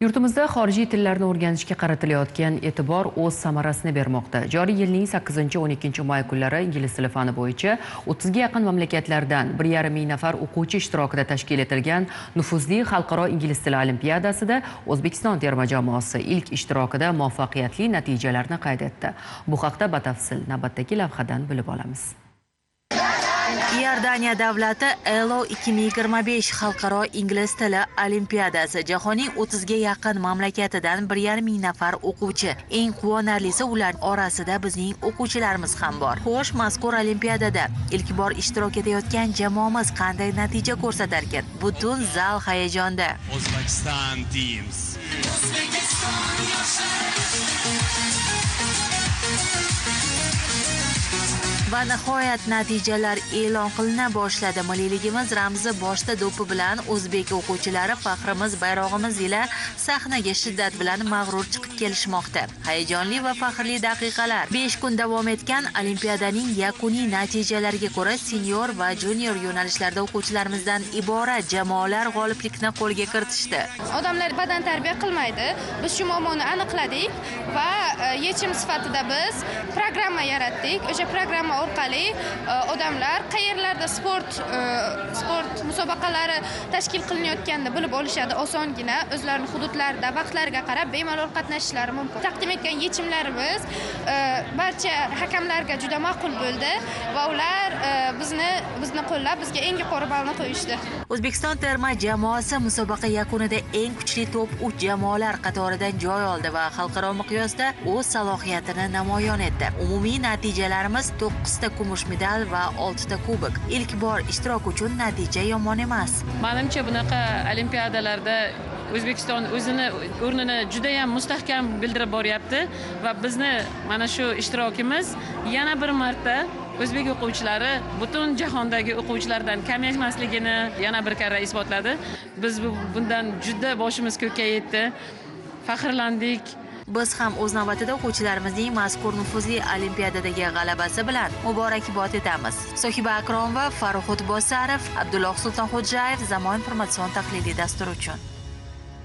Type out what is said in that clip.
Yurtimizda xorijiy tillarni o'rganishga qaratilayotgan e'tibor o'z samarasini bermoqda. Joriy yilning 8-12 may kunlari ingliz tili fani bo'yicha 30 ga yaqin mamlakatlardan 1,5 ming nafar o'quvchi ishtirokida tashkil etilgan nufuzli xalqaro ingliz tili olimpiadasida O'zbekiston terma jamoasi ilk ishtirokida muvaffaqiyatli natijalarni qayd etdi. Bu haqda batafsil navbatdagi lavhadan bilib olamiz. Iordaniya davlati ELO 2025 xalqaro ingliz tili olimpiadasi jahonning 30 ga yaqin mamlakatidan 1,5 ming nafar o'quvchi. Eng quvonarlisi ular orasida bizning o'quvchilarimiz ham bor. Xo'sh, mazkur olimpiadada ilk bor ishtirok etayotgan jamoamiz qanday natija ko'rsatarkan? Butun zal hayajonda. O'zbekiston Teams. Va nihoyat natijalar e'lon qilina boshladi. Milliyligimiz ramzi boshda do'pi bilan o'zbek o'quvchilari faxrimiz bayrog'imiz ila sahnaga shiddat bilan mag'rur chiqib kelishmoqda. Hayajonli va faxrli daqiqalar. 5 kun davom etgan olimpiadaning yakuniy natijalariga ko'ra senior va junior yo'nalishlarda o'quvchilarimizdan iborat jamoalar g'oliblikni qo'lga kiritishdi. Odamlar badan tarbiya qilmaydi. Biz shu muammoni aniqladik va yechim sifatida biz programma yaratdik. O'sha programma orqali odamlar qayerlarda sport musobaqalari tashkil qilinayotganini bilib olishadi. Osongina o'zlarining hududlarida vaqtlariga qarab bemalol qatnashishlari mumkin. Taqdim etgan yechimlarimiz barcha hakamlarga juda ma'qul bo'ldi va ular bizni qo'llab bizga eng yuqori ballni qo'yishdi. O'zbekiston terma jamoasi musobaqa yakunida eng kuchli top 3 jamoalar qatoridan joy oldi va xalqaro miqyosda o'z salohiyatini namoyon etdi. Umumiy natijalarimiz 9 ta kumush medal va 6 ta kubok. İlk bor ishtirok uchun natija yomon emas. Menimcha bunaqa olimpiadalarda O'zbekiston o'zini o'rnini juda ham mustahkam bildirib boryapti va bizni mana shu ishtirokimiz yana bir marta o'zbek o'quvchilari butun jahondagi o'quvchilardan kam emasligini yana bir karra isbotladi. Biz bundan juda boshimiz ko'kka yetdi. Faxrlandik. Biz ham o'z navbatida o'quvchilarimizning mazkur nufuzli olimpiadadagi g'alabasi bilan muborakbod etamiz. Sohiba Akromova, Farhod Bosarov, Abdulloh Sultonxo'jayev, Zamon informatsion tahliliy dasturi uchun.